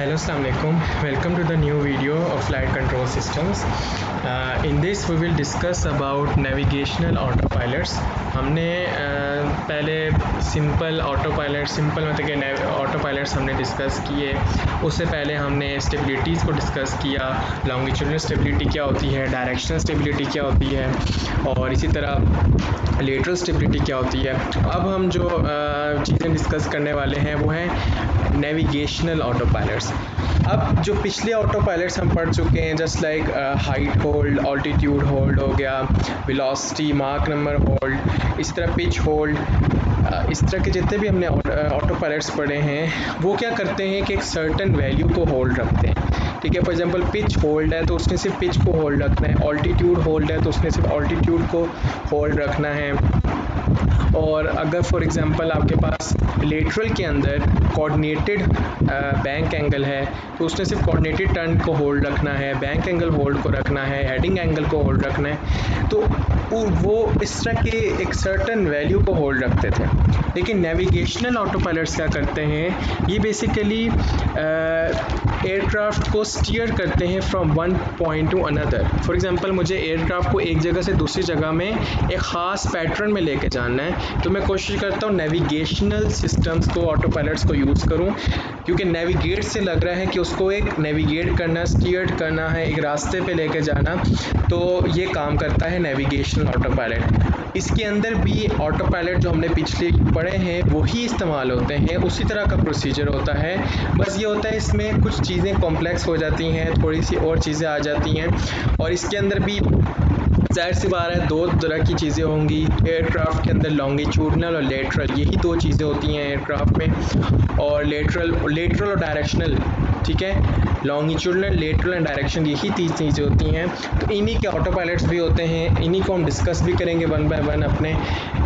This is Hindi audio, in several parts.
Hello, Assalamu alaikum. Welcome to the new video of Flight Control Systems. In this we will discuss about navigational autopilots. हमने पहले सिंपल मतलब कि ऑटोपायलट्स हमने डिस्कस किए. उससे पहले हमने स्टेबिलिटीज़ को डिस्कस किया. लॉन्गिट्यूडनल स्टेबिलिटी क्या होती है, डायरेक्शनल स्टेबिलिटी क्या होती है, और इसी तरह लेटरल स्टेबिलिटी क्या होती है. अब हम जो चीज़ें डिस्कस करने वाले हैं वो हैं नेविगेशनल ऑटोपायलट्स. अब जो पिछले ऑटोपायलट्स हम पढ़ चुके हैं, just like height hold, altitude hold हो गया, वेलोसिटी, माक नंबर होल्ड, इस तरह पिच होल्ड, इस तरह के जितने भी हमने ऑटोपायलट्स पढ़े हैं वो क्या करते हैं कि एक सर्टन वैल्यू को होल्ड रखते हैं. ठीक है, फॉर एग्जांपल पिच होल्ड है तो उसने सिर्फ पिच को होल्ड रखना है. ऑल्टीट्यूड होल्ड है तो उसने सिर्फ ऑल्टीट्यूड को होल्ड रखना है. और अगर फॉर एग्जांपल आपके पास लेटरल के अंदर कोऑर्डिनेटेड बैंक एंगल है तो उसने सिर्फ कोऑर्डिनेटेड टर्न को होल्ड रखना है, बैंक एंगल होल्ड को रखना है, हेडिंग एंगल को होल्ड रखना है. तो वो इस तरह के एक सर्टन वैल्यू को होल्ड रखते थे. लेकिन नेविगेशनल ऑटोपायलट्स क्या करते हैं, ये बेसिकली एयरक्राफ्ट को स्टीयर करते हैं from one point two another. For example मुझे एयरक्राफ्ट को एक जगह से दूसरी जगह में एक ख़ास पैटर्न में लेके जाना है तो मैं कोशिश करता हूँ नेविगेशनल सिस्टम्स को, ऑटोपायलट्स को यूज़ करूँ, क्योंकि नेविगेट से लग रहा है कि उसको एक नेविगेट करना, स्टीयर करना है, एक रास्ते पे लेके जाना. तो ये काम करता है नेविगेशनल ऑटोपायलट. इसके अंदर भी ऑटोपायलट जो हमने पिछले पढ़े हैं वही इस्तेमाल होते हैं, उसी तरह का प्रोसीजर होता है. बस ये होता है इसमें कुछ चीज़ें कॉम्प्लेक्स हो जाती हैं, थोड़ी सी और चीज़ें आ जाती हैं. और इसके अंदर भी ज़ाहिर सी बात है दो तरह की चीज़ें होंगी एयरक्राफ्ट के अंदर, लॉन्गिट्यूडनल और लेटरल. यही दो चीज़ें होती हैं एयरक्राफ्ट में. और लेटरल और डायरेक्शनल, ठीक है, लॉन्गिट्यूडनल, लेटरल एंड डायरेक्शन, यही तीन चीज़ें होती हैं. तो इन्हीं के ऑटोपायलट्स भी होते हैं, इन्हीं को हम डिस्कस भी करेंगे वन बाय वन अपने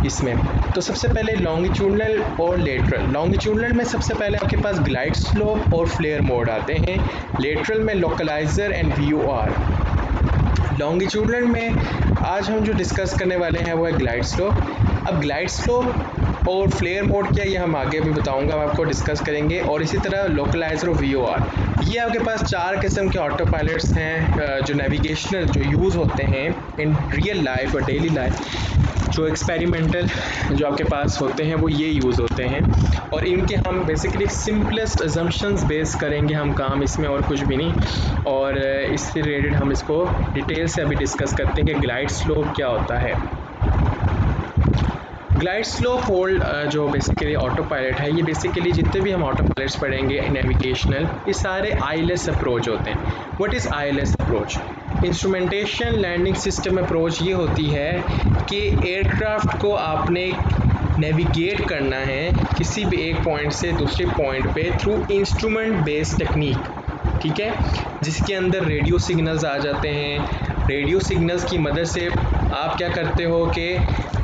इसमें. तो सबसे पहले लॉन्गिट्यूडनल और लेटरल. लॉन्गिट्यूडनल में सबसे पहले आपके पास ग्लाइड स्लोप और फ्लेयर मोड आते हैं. लेटरल में लोकलाइजर एंड VOR. लॉन्गिट्यूडनल में आज हम जो डिस्कस करने वाले हैं वो है ग्लाइड स्लोप. अब ग्लाइड स्लोप और फ्लेयर मोड क्या, ये हम आगे भी बताऊंगा, हम आपको डिस्कस करेंगे. और इसी तरह लोकलाइजर और VOR. ये आपके पास चार किस्म के ऑटोपायलट्स हैं जो नेविगेशनल जो यूज़ होते हैं इन रियल लाइफ और डेली लाइफ. जो एक्सपेरिमेंटल जो आपके पास होते हैं वो ये यूज़ होते हैं. और इनके हम बेसिकली सिंपलेस्ट अजम्पशंस बेस करेंगे हम काम इसमें, और कुछ भी नहीं. और इससे रिलेटेड हम इसको डिटेल से अभी डिस्कस करते हैं कि ग्लाइड स्लोप क्या होता है. ग्लाइड स्लोप होल्ड जो बेसिकली ऑटोपायलट है, ये बेसिकली जितने भी हम ऑटोपायलट्स पढ़ेंगे नेविगेशनल, ये सारे ILS अप्रोच होते हैं. What is ILS approach? Instrumentation landing system approach ये होती है कि एयरक्राफ्ट को आपने नेविगेट करना है किसी भी एक पॉइंट से दूसरे पॉइंट पे थ्रू इंस्ट्रूमेंट बेस्ड टेक्निक. ठीक है, जिसके अंदर रेडियो सिग्नल्स आ जाते हैं. रेडियो सिग्नल्स की मदद से आप क्या करते हो कि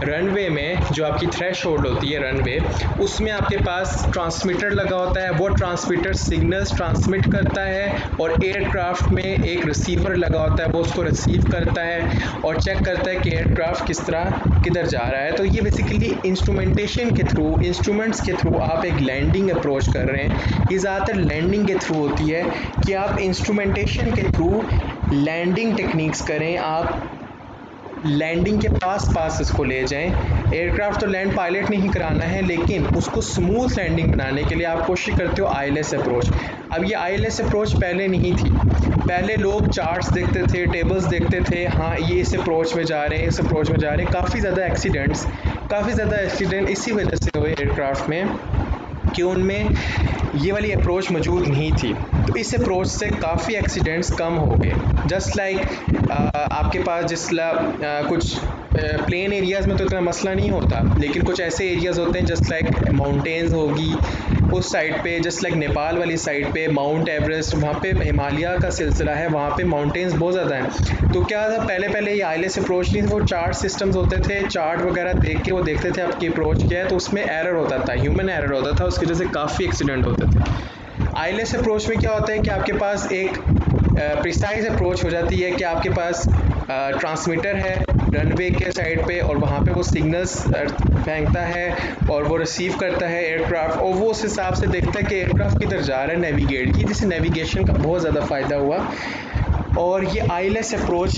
रनवे में जो आपकी थ्रेशोल्ड होती है रनवे, उसमें आपके पास ट्रांसमीटर लगा होता है. वो ट्रांसमीटर सिग्नल्स ट्रांसमिट करता है और एयरक्राफ्ट में एक रिसीवर लगा होता है, वो उसको रिसीव करता है और चेक करता है कि एयरक्राफ्ट किस तरह किधर जा रहा है. तो ये बेसिकली इंस्ट्रूमेंटेशन के थ्रू, इंस्ट्रूमेंट्स के थ्रू आप एक लैंडिंग अप्रोच कर रहे हैं. ये ज़्यादातर लैंडिंग के थ्रू होती है कि आप इंस्ट्रूमेंटेशन के थ्रू लैंडिंग टेक्निक्स करें, आप लैंडिंग के पास इसको ले जाएं. एयरक्राफ्ट तो लैंड पायलट नहीं कराना है, लेकिन उसको स्मूथ लैंडिंग बनाने के लिए आप कोशिश करते हो ILS अप्रोच. अब ये ILS अप्रोच पहले नहीं थी. पहले लोग चार्ट्स देखते थे, टेबल्स देखते थे, हाँ ये इस अप्रोच में जा रहे हैं, इस अप्रोच में जा रहे हैं. काफ़ी ज़्यादा एक्सीडेंट इसी वजह से हुए एयरक्राफ्ट में कि उनमें ये वाली अप्रोच मौजूद नहीं थी. तो इस अप्रोच से काफ़ी एक्सीडेंट्स कम हो गए. जस्ट लाइक आपके पास कुछ प्लेन एरियाज़ में तो इतना मसला नहीं होता, लेकिन कुछ ऐसे एरियाज़ होते हैं जस्ट लाइक माउंटेन्स होगी उस साइड पे, जस्ट लाइक नेपाल वाली साइड पे माउंट एवरेस्ट, वहाँ पे हिमालय का सिलसिला है, वहाँ पे माउंटेन्स बहुत ज़्यादा हैं. तो क्या था, पहले ये ILS अप्रोच नहीं, वो चार्ट सिस्टम्स होते थे, चार्ट वगैरह देख के वो देखते थे आपकी अप्रोच क्या है, तो उसमें एरर होता था, ह्यूमन एरर होता था, उसकी वजह से काफ़ी एक्सीडेंट होते थे. ILS अप्रोच में क्या होता है कि आपके पास एक प्रिसाइज अप्रोच हो जाती है कि आपके पास ट्रांसमीटर है रनवे के साइड पे और वहाँ पे वो सिग्नल्स फेंकता है और वो रिसीव करता है एयरक्राफ्ट, और वो उस हिसाब से देखता है कि एयरक्राफ्ट किधर जा रहा है, नेविगेट की, जिससे नेविगेशन का बहुत ज़्यादा फ़ायदा हुआ। और ये आईलेस अप्रोच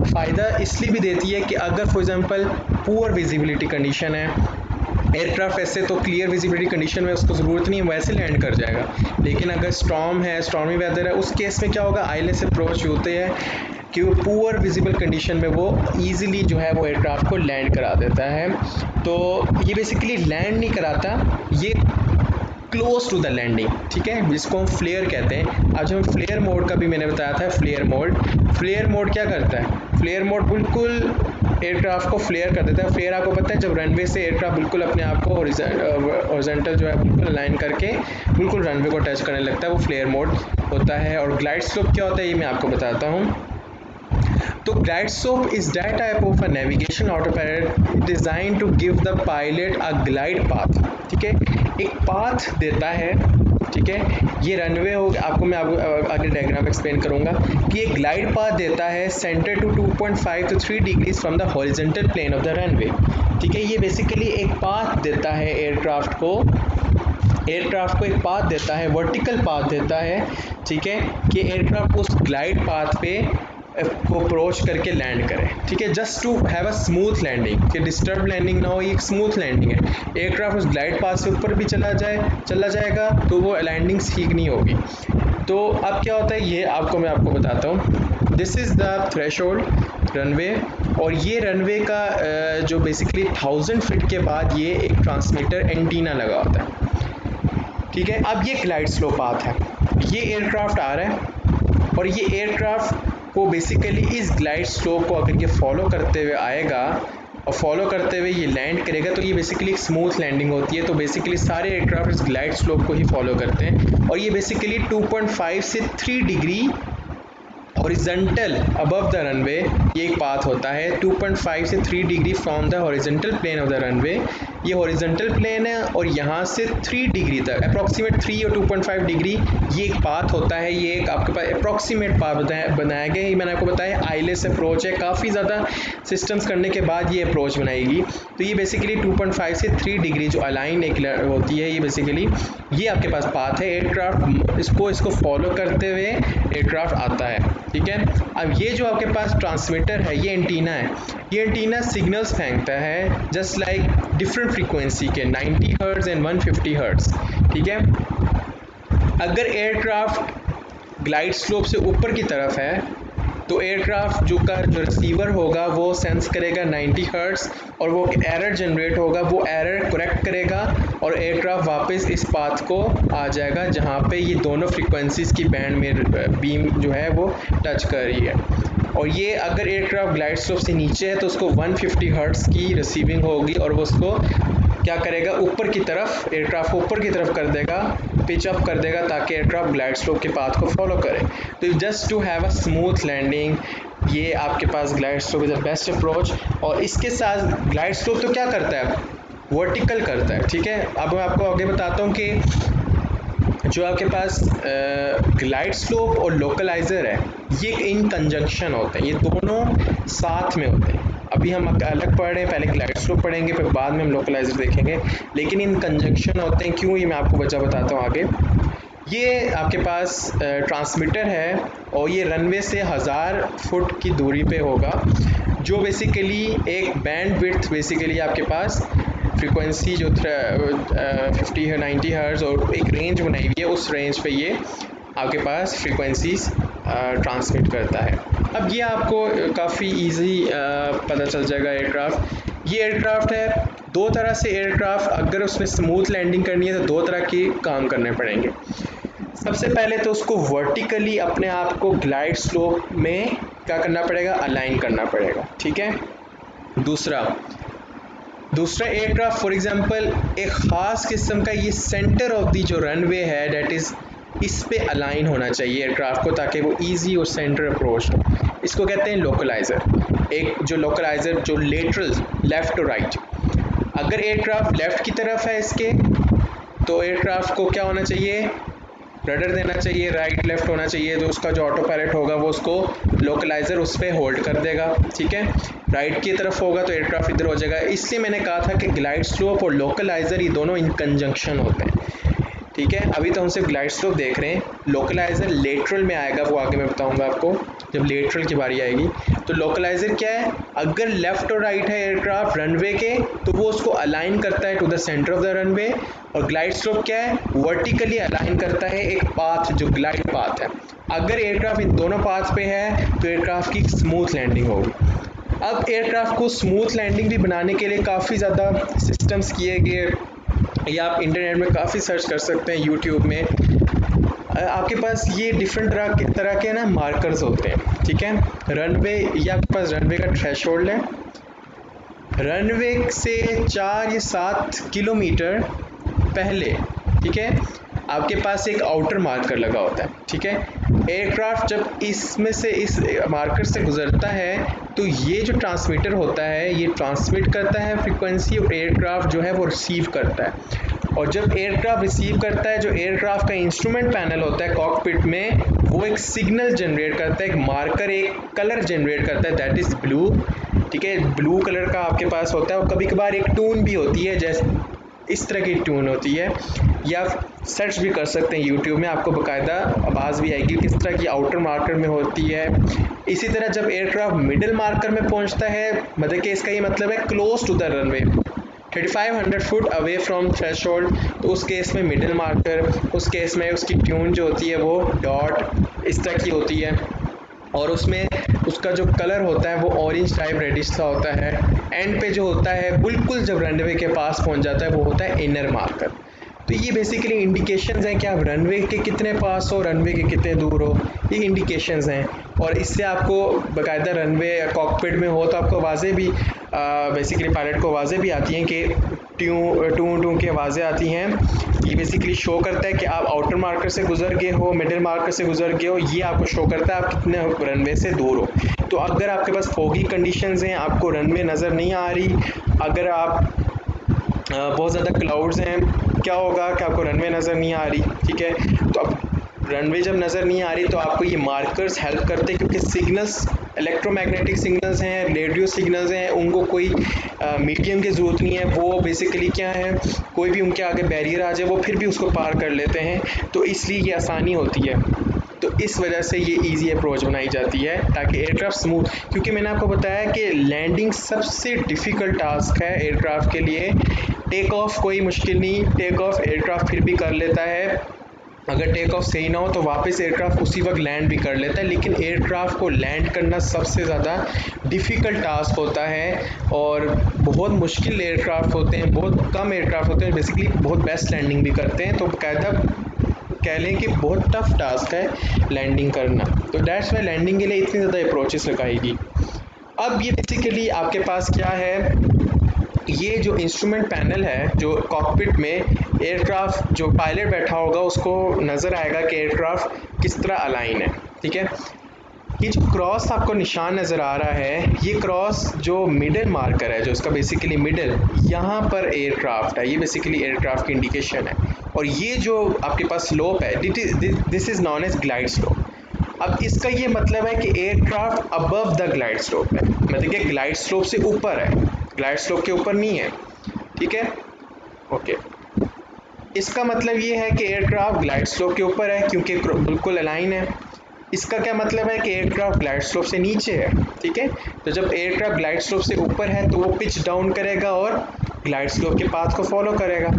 फ़ायदा इसलिए भी देती है कि अगर for example poor visibility condition है, एयरक्राफ्ट ऐसे तो क्लियर विजिबिलिटी कंडीशन में उसको ज़रूरत नहीं है, वैसे लैंड कर जाएगा, लेकिन अगर स्टॉर्म है, स्टॉर्मी वेदर है, उस केस में क्या होगा, आईलेस अप्रोच होते हैं कि वो पुअर विजिबल कंडीशन में वो ईज़िली जो है वो एयरक्राफ्ट को लैंड करा देता है। तो ये बेसिकली लैंड नहीं कराता, ये क्लोज टू द लैंडिंग, ठीक है, जिसको हम फ्लेयर कहते हैं। आज हम फ्लेयर मोड का भी मैंने बताया था, फ्लेयर मोड क्या करता है, फ्लेयर मोड बिल्कुल एयरक्राफ्ट को फ्लेयर कर देता है। फ्लेयर आपको पता है, जब रनवे से एयरक्राफ्ट बिल्कुल अपने आप को हॉरिजॉन्टल जो है बिल्कुल अलाइन करके बिल्कुल रनवे को टच करने लगता है, वो फ्लेयर मोड होता है। और ग्लाइड स्लोप क्या होता है, ये मैं आपको बताता हूँ। तो glide slope is that type of a navigation autopilot designed to give the pilot a glide path, ठीक है, एक पाथ देता है, ठीक है, ये रनवे हो, आपको मैं आगे डायग्राम एक्सप्लेन करूंगा कि ये ग्लाइड पाथ देता है centre to 2.5 to 3 degrees from the horizontal plane of the runway, ठीक है। ये बेसिकली एक पाथ देता है एयरक्राफ्ट को एक पाथ देता है, वर्टिकल पाथ देता है, ठीक है, कि एयरक्राफ्ट उस ग्लाइड पाथ पे को अप्रोच करके लैंड करें, ठीक है, just to have a smooth landing, कि डिस्टर्ब लैंडिंग ना हो, ये एक स्मूथ लैंडिंग है। एयरक्राफ्ट उस ग्लाइड पाथ से ऊपर भी चला जाएगा तो वो लैंडिंग ठीक नहीं होगी। तो अब क्या होता है, ये मैं आपको बताता हूँ। This is the threshold runway, और ये रनवे का जो बेसिकली 1000 फीट के बाद ये एक ट्रांसमीटर एंटीना लगा होता है, ठीक है। अब ये ग्लाइड स्लो पाथ है, ये एयरक्राफ्ट आ रहा है और ये एयरक्राफ्ट को बेसिकली इस ग्लाइड स्लोप को अगर ये फॉलो करते हुए आएगा और फॉलो करते हुए ये लैंड करेगा तो ये बेसिकली एक स्मूथ लैंडिंग होती है। तो बेसिकली सारे एयरक्राफ्ट इस ग्लाइड स्लोप को ही फॉलो करते हैं, और ये बेसिकली 2.5 से 3 degree horizontal above the runway ये एक पाथ होता है। 2.5 से 3 degree from the horizontal plane of the runway, ये हॉरिजॉन्टल प्लेन है, और यहाँ से 3 डिग्री तक अप्रॉक्सीमेट 3 और 2.5 डिग्री ये एक पाथ होता है। ये एक आपके पास अप्रॉक्सीमेट पाथ बनाया गया है, मैंने आपको बताया आईलेस अप्रोच है, काफ़ी ज़्यादा सिस्टम्स करने के बाद ये अप्रोच बनाएगी। तो ये बेसिकली 2.5 से 3 डिग्री जो अलाइन एक होती है, ये बेसिकली ये आपके पास पाथ है। एयरक्राफ्ट इसको फॉलो करते हुए एयरक्राफ्ट आता है, ठीक है। अब ये जो आपके पास ट्रांसमीटर है, ये एंटीना है, ये एंटीना सिग्नल्स फेंकता है जस्ट लाइक डिफरेंट फ्रीक्वेंसी के 90 हर्ट्ज एंड 150 हर्ट्ज, ठीक है। अगर एयरक्राफ्ट ग्लाइड स्लोप से ऊपर की तरफ है तो एयरक्राफ्ट जो रिसीवर होगा वो सेंस करेगा 90 हर्ट्ज, और वो एरर जनरेट होगा, वो एरर करेक्ट करेगा और एयरक्राफ्ट वापस इस पाथ को आ जाएगा जहाँ पे ये दोनों फ्रीक्वेंसीज की बैंड में बीम जो है वो टच कर रही है। और ये अगर एयरक्राफ्ट ग्लाइड स्लोप से नीचे है तो उसको 150 हर्ट्ज की रिसीविंग होगी, और वो उसको क्या करेगा, ऊपर की तरफ एयरक्राफ्ट को ऊपर की तरफ कर देगा, पिच अप कर देगा, ताकि एयरक्राफ्ट ग्लाइड स्लोप के पाथ को फॉलो करे। तो just to have a smooth landing, ये आपके पास glide slope is the best approach. और इसके साथ ग्लाइड स्लोप तो क्या करता है, वर्टिकल करता है, ठीक है। अब मैं आपको आगे बताता हूँ कि जो आपके पास ग्लाइड स्लोप और लोकलाइज़र है, ये इन कंजंक्शन होते हैं, ये दोनों साथ में होते हैं। अभी हम अलग पढ़ रहे हैं, पहले ग्लाइड स्लोप पढ़ेंगे, फिर बाद में हम लोकलाइज़र देखेंगे, लेकिन इन कंजंक्शन होते हैं। क्यों, ये मैं आपको बताता हूँ आगे। ये आपके पास ट्रांसमीटर है और ये रनवे से 1000 फुट की दूरी पे होगा, जो बेसिकली एक बैंड विड्थ बेसिकली आपके पास फ्रीक्वेंसी जो 50 है 90 हर्ट्ज और एक रेंज बनाई हुई है, उस रेंज पे ये आपके पास फ्रीक्वेंसीज ट्रांसमिट करता है। अब ये आपको काफ़ी इजी पता चल जाएगा। ये एयरक्राफ्ट है, दो तरह से एयरक्राफ्ट, अगर उसमें स्मूथ लैंडिंग करनी है तो दो तरह के काम करने पड़ेंगे। सबसे पहले तो उसको वर्टिकली अपने आप को ग्लाइड स्लोप में क्या करना पड़ेगा, अलाइन करना पड़ेगा, ठीक है। दूसरा एयरक्राफ्ट फॉर एग्जांपल एक ख़ास किस्म का, ये सेंटर ऑफ दी जो रनवे है डेट इज़ इस पे अलाइन होना चाहिए एयरक्राफ्ट को, ताकि वो इजी और सेंटर अप्रोच हो। इसको कहते हैं लोकलाइज़र। एक जो लोकलाइज़र जो लेटरल लेफ़्ट टू राइट, अगर एयरक्राफ्ट लेफ़्ट की तरफ है इसके, तो एयरक्राफ्ट को क्या होना चाहिए, रडर देना चाहिए, राइट लेफ्ट होना चाहिए, तो उसका जो ऑटो पायलट होगा वो उसको लोकलाइजर उस पर होल्ड कर देगा, ठीक है। राइट की तरफ होगा तो एयरक्राफ्ट इधर हो जाएगा। इसलिए मैंने कहा था कि ग्लाइड स्लोप और लोकलाइजर ये दोनों इन कंजंक्शन होते हैं, ठीक है। अभी तो हम सिर्फ ग्लाइड स्लोप देख रहे हैं, लोकलाइजर लेटरल में आएगा, वो आगे मैं बताऊंगा आपको जब लेटरल की बारी आएगी। तो लोकलाइजर क्या है, अगर लेफ्ट और राइट है एयरक्राफ्ट रनवे के तो वो उसको अलाइन करता है to the centre of the runway, और ग्लाइड स्लोप क्या है, वर्टिकली अलाइन करता है एक पाथ जो ग्लाइड पाथ है। अगर एयरक्राफ्ट इन दोनों पाथ पे है तो एयरक्राफ्ट की स्मूथ लैंडिंग होगी। अब एयरक्राफ्ट को स्मूथ लैंडिंग भी बनाने के लिए काफ़ी ज़्यादा सिस्टम्स किए गए, या आप इंटरनेट में काफ़ी सर्च कर सकते हैं, यूट्यूब में आपके पास ये डिफरेंट तरह के ना मार्कर्स होते हैं, ठीक है। रनवे, ये आपके पास रनवे का थ्रेशोल्ड है, रनवे से 4 या 7 किलोमीटर पहले, ठीक है, आपके पास एक आउटर मार्कर लगा होता है, ठीक है। एयरक्राफ्ट जब इसमें से इस मार्कर से गुजरता है तो ये जो ट्रांसमीटर होता है ये ट्रांसमिट करता है फ्रीक्वेंसी, और एयरक्राफ्ट जो है वो रिसीव करता है। और जब एयरक्राफ्ट रिसीव करता है, जो एयरक्राफ्ट का इंस्ट्रूमेंट पैनल होता है कॉकपिट में, वो एक सिग्नल जनरेट करता है, एक मार्कर, एक कलर जनरेट करता है, दैट इज़ ब्लू, ठीक है। ब्लू कलर का आपके पास होता है, और कभी कभार एक टून भी होती है, जैसे इस तरह की ट्यून होती है, या सर्च भी कर सकते हैं यूट्यूब में, आपको बाकायदा आवाज़ भी आएगी किस तरह की आउटर मार्कर में होती है। इसी तरह जब एयरक्राफ्ट मिडिल मार्कर में पहुंचता है, मतलब कि इसका ये मतलब है close to the runway, 3500 foot away from threshold, तो उस केस में मिडिल मार्कर, उस केस में उसकी ट्यून जो होती है वो डॉट इस तरह की होती है, और उसमें उसका जो कलर होता है वो ऑरेंज टाइप रेडिश सा होता है। एंड पे जो होता है बिल्कुल जब रनवे के पास पहुंच जाता है वो होता है इनर मार्कर। तो ये बेसिकली इंडिकेशंस हैं कि आप रनवे के कितने पास हो, रनवे के कितने दूर हो, ये इंडिकेशंस हैं। और इससे आपको बाकायदा रनवे कॉकपिट में हो तो आपको आवाज़ें भी बेसिकली पायलट को आवाज़ें भी आती हैं कि टू की आवाज़ें आती हैं। ये बेसिकली शो करता है कि आप आउटर मार्कर से गुजर गए हो, मिडिल मार्कर से गुजर गए हो, ये आपको शो करता है आप कितने रनवे से दूर हो। तो अगर आपके पास फोगी कंडीशंस हैं, आपको रनवे नज़र नहीं आ रही, अगर आप बहुत ज़्यादा क्लाउड्स हैं, क्या होगा कि आपको रनवे नज़र नहीं आ रही, ठीक है। तो अब रनवे जब नज़र नहीं आ रही तो आपको ये मार्कर्स हेल्प करते हैं, क्योंकि सिग्नल्स इलेक्ट्रोमैग्नेटिक सिग्नल्स हैं, रेडियो सिग्नल्स हैं, उनको कोई मीडियम की ज़रूरत नहीं है, वो बेसिकली क्या है, कोई भी उनके आगे बैरियर आ जाए वो फिर भी उसको पार कर लेते हैं, तो इसलिए ये आसानी होती है। तो इस वजह से ये इजी अप्रोच बनाई जाती है ताकि एयरक्राफ्ट स्मूथ, क्योंकि मैंने आपको बताया कि लैंडिंग सबसे डिफ़िकल्ट टास्क है एयरक्राफ्ट के लिए। टेक ऑफ कोई मुश्किल नहीं, टेक ऑफ एयरक्राफ्ट फिर भी कर लेता है, अगर टेक ऑफ सही ना हो तो वापस एयरक्राफ्ट उसी वक्त लैंड भी कर लेता है, लेकिन एयरक्राफ्ट को लैंड करना सबसे ज़्यादा डिफ़िकल्ट टास्क होता है, और बहुत मुश्किल एयरक्राफ्ट होते हैं, बहुत कम एयरक्राफ्ट होते हैं बेसिकली बहुत बेस्ट लैंडिंग भी करते हैं। तो बाकायदा कह लें कि बहुत टफ टास्क है लैंडिंग करना, तो दैट्स वाई लैंडिंग के लिए इतनी ज़्यादा अप्रोचेस लगाएगी। अब ये बेसिकली आपके पास क्या है, ये जो इंस्ट्रूमेंट पैनल है, जो कॉकपिट में एयरक्राफ्ट जो पायलट बैठा होगा उसको नज़र आएगा कि एयरक्राफ्ट किस तरह अलाइन है, ठीक है। ये जो क्रॉस आपको निशान नज़र आ रहा है, ये क्रॉस जो मिडल मार्कर है, जो इसका बेसिकली मिडल, यहाँ पर एयरक्राफ्ट है, ये बेसिकली एयरक्राफ्ट की इंडिकेशन है। और ये जो आपके पास स्लोप है, this is known as glide slope. अब इसका ये मतलब है कि aircraft above the glide slope है, मतलब कि ग्लाइड स्लोप से ऊपर है, ग्लाइड स्लोप के ऊपर नहीं है, ठीक है, ओके। इसका मतलब ये है कि एयरक्राफ्ट ग्लाइड स्लोप के ऊपर है क्योंकि बिल्कुल अलाइन है। इसका क्या मतलब है कि एयरक्राफ्ट ग्लाइड स्लोप से नीचे है, ठीक है। तो जब एयरक्राफ्ट ग्लाइड स्लोप से ऊपर है तो वो पिच डाउन करेगा और ग्लाइड स्लोप के पाथ को फॉलो करेगा।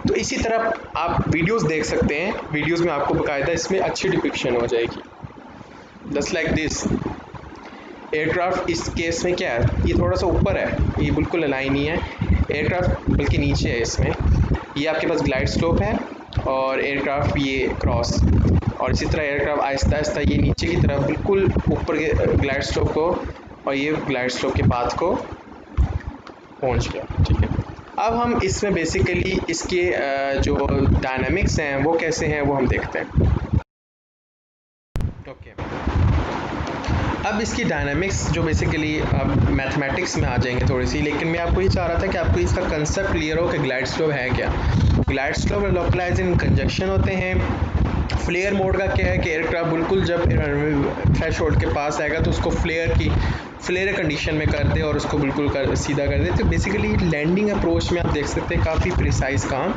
तो इसी तरह आप वीडियोस देख सकते हैं, वीडियोस में आपको बाकायदा इसमें अच्छी डिपिक्शन हो जाएगी, जस्ट लाइक दिस। एयरक्राफ्ट इस केस में क्या है, ये थोड़ा सा ऊपर है, ये बिल्कुल अलाइन नहीं है, एयरक्राफ्ट बल्कि नीचे है इसमें। ये आपके पास ग्लाइड स्लोप है और एयरक्राफ्ट ये क्रॉस, और इसी तरह एयरक्राफ्ट आहिस्ता आहिस्ता ये नीचे की तरफ बिल्कुल ऊपर के ग्लाइड स्लोप को और ये ग्लाइड स्लोप के पाथ को पहुंच गया, ठीक है। अब हम इसमें बेसिकली इसके जो डायनामिक्स हैं वो कैसे हैं वो हम देखते हैं, ओके। अब इसकी डायनामिक्स जो बेसिकली अब मैथमेटिक्स में आ जाएंगे थोड़ी सी, लेकिन मैं आपको ये चाह रहा था कि आपको इसका कंसेप्ट क्लियर हो कि ग्लाइड स्लोप है क्या। ग्लाइड स्लोप और लोकलाइज इन कंजक्शन होते हैं। फ्लेयर मोड का क्या है कि एयरक्राफ्ट बिल्कुल जब थ्रेश होल्ड के पास आएगा तो उसको फ्लेयर कंडीशन में कर दे और उसको बिल्कुल सीधा कर दे। तो बेसिकली लैंडिंग अप्रोच में आप देख सकते हैं काफ़ी प्रिसाइज काम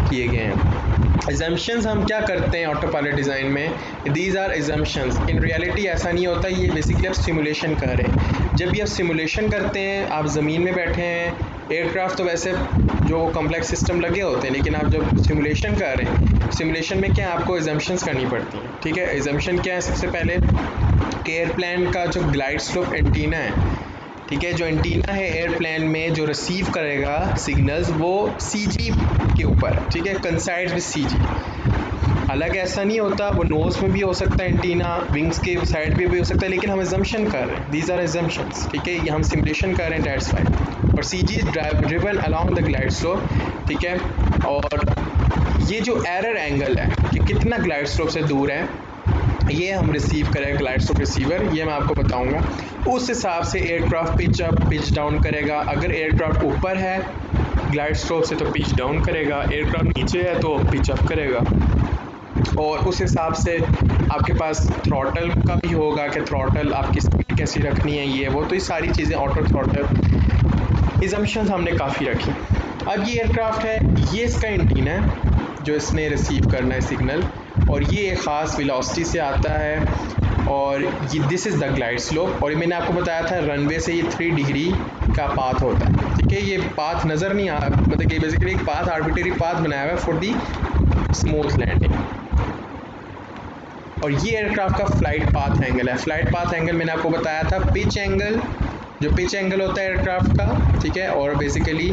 किए गए हैं। एजम्पशंस हम क्या करते हैं ऑटो पायलट डिज़ाइन में, these are assumptions. In reality ऐसा नहीं होता, ये बेसिकली आप सिमुलेशन कर रहे हैं। जब भी आप सिमुलेशन करते हैं, आप ज़मीन में बैठे हैं, एयरक्राफ्ट तो वैसे जो कॉम्प्लेक्स सिस्टम लगे होते हैं, लेकिन आप जब सिमुलेशन कर रहे हैं, सिमुलेशन में क्या आपको एजम्पशंस करनी पड़ती हैं। ठीक है, एजम्पशन क्या है? सबसे पहले कि एयरप्लेन का जो ग्लाइड स्लोप एंटीना है, ठीक है, जो एंटीना है एयरप्लेन में जो रिसीव करेगा सिग्नल्स, वो CG के ऊपर, ठीक है, कंसाइड विद CG। हालांकि ऐसा नहीं होता, वो नोज में भी हो सकता है एंटीना, विंग्स के साइड पे भी हो सकता है, लेकिन हम एजम्पशन कर रहे हैं, दीज आर एजम्पशंस। ठीक है, ये हम सिमुलेशन कर रहे हैं, दैट्स वाई। और CG is driven along the glide slope. ठीक है, और ये जो एरर एंगल है कि कितना ग्लाइड स्लोप से दूर है, ये हम रिसीव करें ग्लाइड स्लोप रिसीवर, ये मैं आपको बताऊंगा। उस हिसाब से aircraft pitch up pitch down करेगा। अगर एयरक्राफ्ट ऊपर है ग्लाइड स्लोप से तो पिच डाउन करेगा, एयरक्राफ्ट नीचे है तो पिच अप करेगा। और उस हिसाब से आपके पास थ्रॉटल का भी होगा कि थ्रॉटल आपकी स्पीड कैसी रखनी है, ये वो, तो ये सारी चीज़ें ऑटो थ्रॉटल एजम्पशंस हमने काफ़ी रखी। अब ये एयरक्राफ्ट है, ये इसका एंटीना है जो इसने रिसीव करना है सिग्नल, और ये एक ख़ास वेलोसिटी से आता है, और ये this is the glide slope. और मैंने आपको बताया था रनवे से ये 3 डिग्री का पाथ होता है। ठीक है, ये पाथ नज़र नहीं आ, मतलब कि बेसिकली एक पाथ आर्बिट्रेरी पाथ बनाया हुआ है फॉर दी स्मूथ लैंडिंग। और ये एयरक्राफ्ट का फ्लाइट पाथ एंगल है। फ्लाइट पाथ एंगल मैंने आपको बताया था, पिच एंगल, जो पिच एंगल होता है एयरक्राफ्ट का, ठीक है, और basically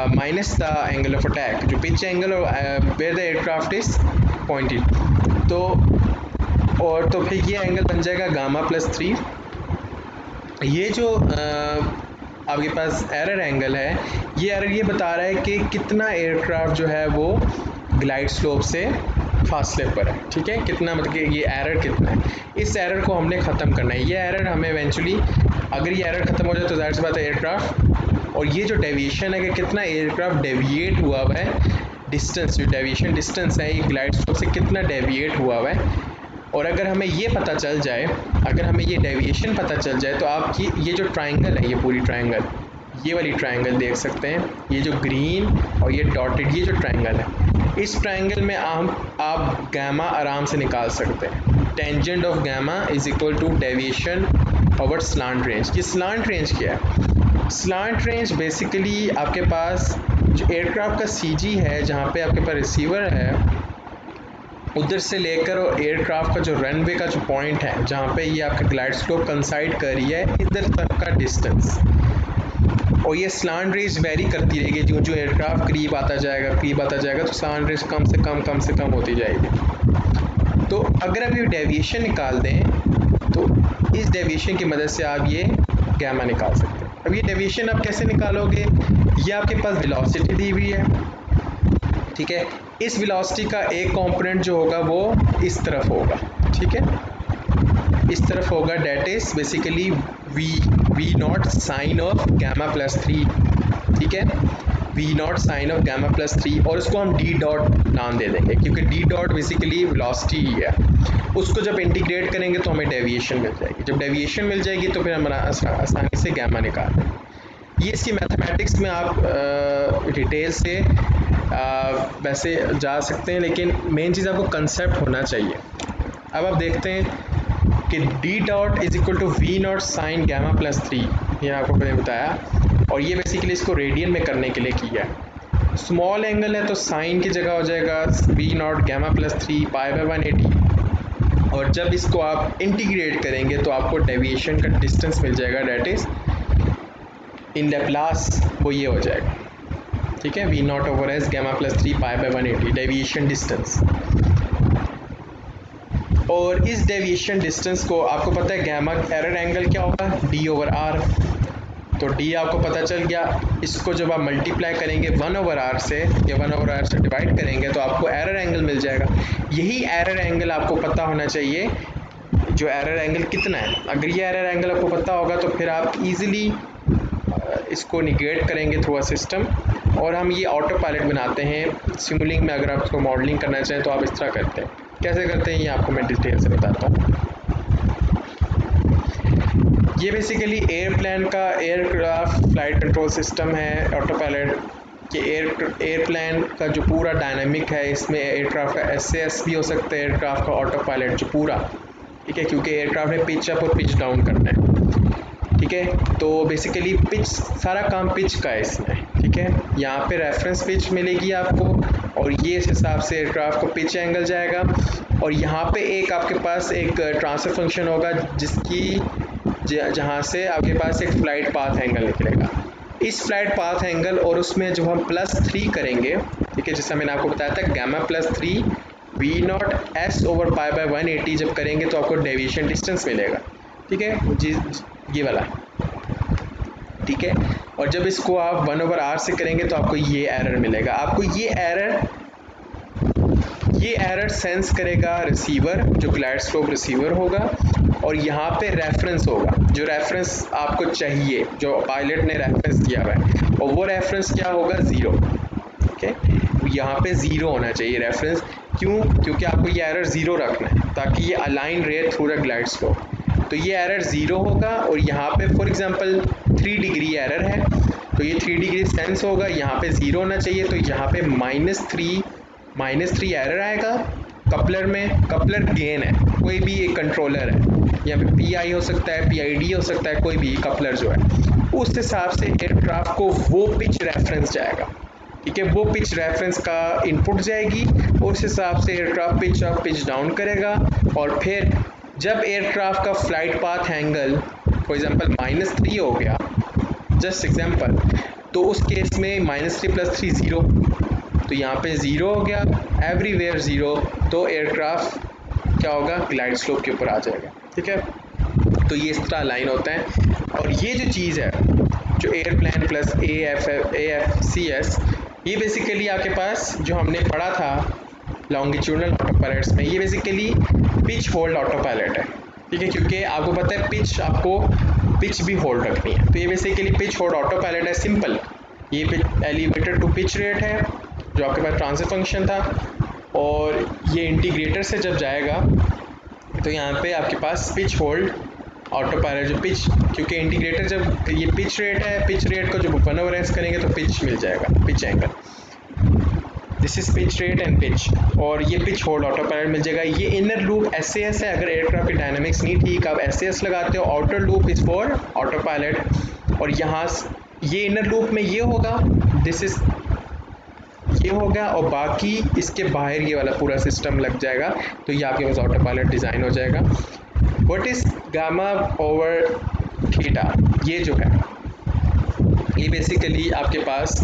minus the angle of attack, जो pitch angle where the aircraft is pointed. तो और तो फिर ये एंगल बन जाएगा गामा प्लस 3। ये जो आपके पास एरर एंगल है, ये एरर ये बता रहा है कि कितना एयरक्राफ्ट जो है वो ग्लाइड स्लोप से फासले पर है। ठीक है, कितना, मतलब कि ये एरर कितना है, इस एरर को हमने ख़त्म करना है। ये एरर हमें इवेंचुअली, अगर ये एरर ख़त्म हो जाए तो ज़ाहिर सी बात है एयरक्राफ्ट, और ये जो डेविएशन है कि कितना एयरक्राफ्ट डेविएट हुआ हुआ है, डिस्टेंस, जो डेविएशन डिस्टेंस है, ये ग्लाइड स्लोप से कितना डेविएट हुआ हुआ है, और अगर हमें ये पता चल जाए, अगर हमें ये डेविएशन पता चल जाए, तो आपकी ये जो ट्राइंगल है, ये पूरी ट्राइंगल, ये वाली ट्राइंगल देख सकते हैं, ये जो ग्रीन और ये डॉटेड, ये जो ट्राइंगल है, इस ट्राइंगल में आप गामा आराम से निकाल सकते हैं। Tangent of gamma is equal to deviation over slant range. ये स्लांट रेंज क्या है? स्लांट रेंज बेसिकली आपके पास जो एयरक्राफ्ट का CG है, जहाँ पे आपके पास रिसीवर है, उधर से लेकर और एयरक्राफ्ट का जो रनवे का जो पॉइंट है, जहाँ पे ये आपका ग्लाइड स्लोप कंसाइड कर रही है, इधर तक का डिस्टेंस। और ये स्लांट रेंज वेरी करती रहेगी, जो एयरक्राफ्ट करीब आता जाएगा तो स्लांट रेंज कम से कम होती जाएगी। तो अगर आप ये डेविएशन निकाल दें, तो इस डेविएशन की मदद से आप ये गामा निकाल सकते हैं। अब ये डेविएशन आप कैसे निकालोगे? ये आपके पास वेलोसिटी दी हुई है, ठीक है, इस वेलोसिटी का एक कंपोनेंट जो होगा वो इस तरफ होगा, ठीक है, इस तरफ होगा, that is basically V naught sine of gamma plus 3, ठीक है, V naught sine of gamma plus 3, और उसको हम डी डॉट नाम दे देंगे, क्योंकि डी डॉट बेसिकली वेलोसिटी ही है। उसको जब इंटीग्रेट करेंगे तो हमें डेविएशन मिल जाएगी, जब डेविएशन मिल जाएगी तो फिर हम आसानी से गामा निकाल देंगे। ये इसकी मैथमेटिक्स में आप डिटेल से वैसे जा सकते हैं, लेकिन मेन चीज़ आपको कंसेप्ट होना चाहिए। अब आप देखते हैं कि D dot is equal to V naught sine gamma plus 3, ये आपको मैंने बताया, और ये बेसिकली इसको रेडियन में करने के लिए किया है। स्मॉल एंगल है तो साइन की जगह हो जाएगा V naught gamma plus 3 pi by 180, और जब इसको आप इंटीग्रेट करेंगे तो आपको डेविएशन का डिस्टेंस मिल जाएगा, डेट इज इन लैप्लास वो ये हो जाएगा, ठीक है, V naught over S gamma plus 3 pi by 180 deviation distance. और इस डेविएशन डिस्टेंस को आपको पता है गामा एरर एंगल क्या होगा, डी ओवर आर, तो डी आपको पता चल गया। इसको जब आप मल्टीप्लाई करेंगे 1/r से या 1/r से डिवाइड करेंगे तो आपको एरर एंगल मिल जाएगा। यही एरर एंगल आपको पता होना चाहिए जो एरर एंगल कितना है। अगर ये एरर एंगल आपको पता होगा तो फिर आप इजीली इसको निगेट करेंगे थ्रू अ सिस्टम, और हम ये ऑटो पायलट बनाते हैं सिमुलिंग में। अगर आप इसको मॉडलिंग करना चाहें तो आप इस तरह करते हैं। कैसे करते हैं ये आपको मैं डिटेल से बताता हूँ। ये basically aircraft flight control system है ऑटो पायलट कि एयरप्लेन का जो पूरा डायनामिक है, इसमें एयरक्राफ्ट का SAS भी हो सकता है, एयरक्राफ्ट का ऑटो पायलट जो पूरा, ठीक है, क्योंकि एयरक्राफ्ट में पिच अप और पिच डाउन करना है, ठीक है। तो बेसिकली पिच, सारा काम पिच का है इसमें, ठीक है। यहाँ पे रेफरेंस पिच मिलेगी आपको, और ये इस हिसाब से एयरक्राफ्ट को पिच एंगल जाएगा। और यहाँ पे एक आपके पास एक ट्रांसफर फंक्शन होगा जिसकी जहाँ से आपके पास एक फ्लाइट पाथ एंगल निकलेगा। इस फ्लाइट पाथ एंगल और उसमें जब हम +3 करेंगे, ठीक है, जैसा मैंने आपको बताया था गामा +3 V0 S/π/180 जब करेंगे तो आपको डेविएशन डिस्टेंस मिलेगा, ठीक है जी, ये वाला, ठीक है। और जब इसको आप 1/r से करेंगे तो आपको ये एरर मिलेगा। आपको ये एरर सेंस करेगा रिसीवर, जो ग्लाइड स्लोप रिसीवर होगा, और यहाँ पे रेफरेंस होगा, जो रेफरेंस आपको चाहिए, जो पायलट ने रेफरेंस दिया हुआ है, और वो रेफरेंस क्या होगा 0, ठीक है। यहाँ पे 0 होना चाहिए रेफरेंस। क्यों? क्योंकि आपको ये एरर 0 रखना है ताकि ये अलाइन रहे थ्रू द ग्लाइड स्लोप। तो ये एरर 0 होगा, और यहाँ पे फॉर एग्जांपल 3 डिग्री एरर है तो ये 3 डिग्री सेंस होगा, यहाँ पे 0 होना चाहिए, तो यहाँ पे -3 एरर आएगा। कपलर में, कपलर गेन है, कोई भी एक कंट्रोलर है, यहाँ पे PI हो सकता है, PID हो सकता है, कोई भी कपलर जो है, उस हिसाब से एयरक्राफ्ट को वो पिच रेफरेंस जाएगा, ठीक है। वो पिच रेफरेंस का इनपुट जाएगी, उस हिसाब से aircraft pitch up pitch down करेगा। और फिर जब एयरक्राफ्ट का flight path angle for example -3 हो गया, जस्ट एग्जांपल, तो उस केस में -3 + 3 0, तो यहाँ पे 0 हो गया, एवरीवेयर 0, तो एयरक्राफ्ट क्या होगा, ग्लाइड स्लोप के ऊपर आ जाएगा, ठीक है। तो ये इस तरह लाइन होता है। और ये जो चीज़ है, जो एयरप्लेन प्लस AFCS, ये बेसिकली आपके पास जो हमने पढ़ा था लॉन्गिट्यूडनल ऑटो पायलट्स में, ये basically pitch hold auto pilot है, ठीक है, क्योंकि आपको पता है पिच, आपको पिच भी होल्ड रखनी है। तो ये basically pitch hold auto pilot है, सिंपल। ये एलिवेटर टू पिच रेट है, जो आपके पास ट्रांसफर फंक्शन था, और ये इंटीग्रेटर से जब जाएगा तो यहाँ पे आपके पास पिच होल्ड ऑटो पायलट, जो पिच, क्योंकि इंटीग्रेटर जब ये पिच रेट है, पिच रेट को जब 1/s करेंगे तो पिच मिल जाएगा, pitch angle, this is pitch rate and pitch, और ये पिच होल्ड ऑटो पायलट मिल जाएगा। ये इनर लूप SAS है, अगर एयरक्राफ्ट की डायनामिक्स नहीं ठीक, आप SAS लगाते हो, outer loop is for auto pilot. और यहाँ ये इनर लूप में ये होगा, दिस इज ये होगा, और बाकी इसके बाहर ये वाला पूरा सिस्टम लग जाएगा, तो ये आपके पास ऑटो पायलट डिज़ाइन हो जाएगा। व्हाट इज γ/θ, ये जो है, ये बेसिकली आपके पास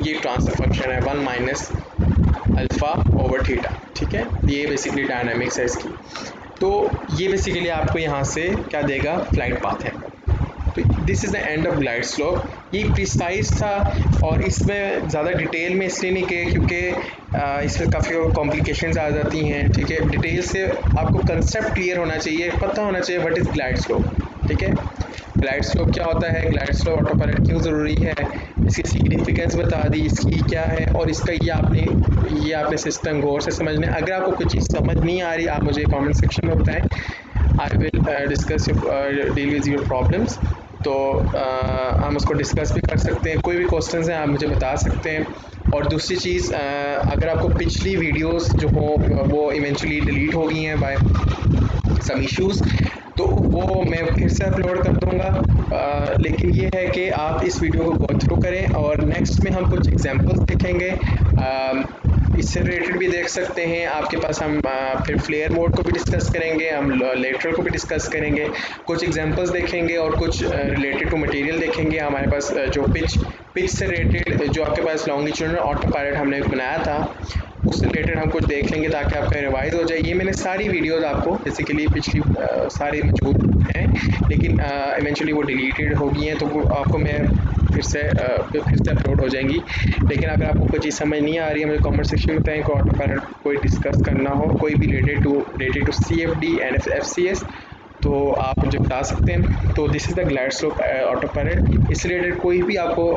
ये ट्रांसफर फंक्शन है 1 - α/θ, ठीक है। ये बेसिकली डायनामिक्स है इसकी। तो ये बेसिकली आपको यहाँ से क्या देगा, फ्लाइट पाथ है। तो this is the end of glide slope. ये प्रिसाइज था, और इसमें ज़्यादा डिटेल में इसलिए नहीं किया क्योंकि इसमें काफ़ी कॉम्प्लिकेशंस आ जाती हैं, ठीक है। डिटेल से आपको कंसेप्ट क्लियर होना चाहिए, पता होना चाहिए व्हाट इज़ ग्लाइड स्लोप, ठीक है। ग्लाइड स्लोप क्या होता है, ग्लाइड स्लोप ऑटो पायलट क्यों ज़रूरी है, इसकी सिग्निफिकेंस बता दी, इसकी क्या है, और इसका ये आपने सिस्टम गौर से समझना है। अगर आपको कोई चीज़ समझ नहीं आ रही, आप मुझे कमेंट सेक्शन में बताएं, I will discuss deal with your problems. तो हम उसको डिस्कस भी कर सकते हैं, कोई भी क्वेश्चंस हैं आप मुझे बता सकते हैं। और दूसरी चीज़, अगर आपको पिछली वीडियोस जो हो वो इवेंचुअली डिलीट हो गई हैं बाय सम इश्यूज़, तो वो मैं फिर से अपलोड कर दूंगा। लेकिन ये है कि आप इस वीडियो को गो थ्रू करें, और नेक्स्ट में हम कुछ एग्जांपल्स देखेंगे, इससे रिलेटेड भी देख सकते हैं आपके पास। हम फिर फ्लेयर मोड को भी डिस्कस करेंगे, हम लेटरल को भी डिस्कस करेंगे, कुछ एग्जांपल्स देखेंगे, और कुछ रिलेटेड टू मटेरियल देखेंगे। हमारे पास जो पिच से रिलेटेड जो आपके पास लॉन्गिट्यूडनल ऑटो पायलट हमने बनाया था, उससे रिलेटेड हम कुछ देख लेंगे ताकि आपका रिवाइज हो जाए। ये मैंने सारी वीडियोस आपको बेसिकली पिछली सारी मौजूद हैं, लेकिन इवेंचुअली वो डिलीटेड हो गई हैं, तो आपको मैं फिर से अपलोड हो जाएंगी। लेकिन अगर आपको कोई चीज़ समझ नहीं आ रही है, मुझे कमेंट सेक्शन में बताएं। ऑटो पायलट कोई डिस्कस करना हो, कोई भी related to CFD and FCS, तो आप मुझे बता सकते हैं। तो this is the glide slope autopilot. इससे रिलेटेड कोई भी आपको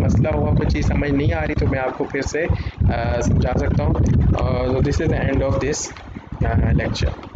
मसला हुआ, कोई चीज़ समझ नहीं आ रही, तो मैं आपको फिर से समझा सकता हूँ। This is the end of this lecture.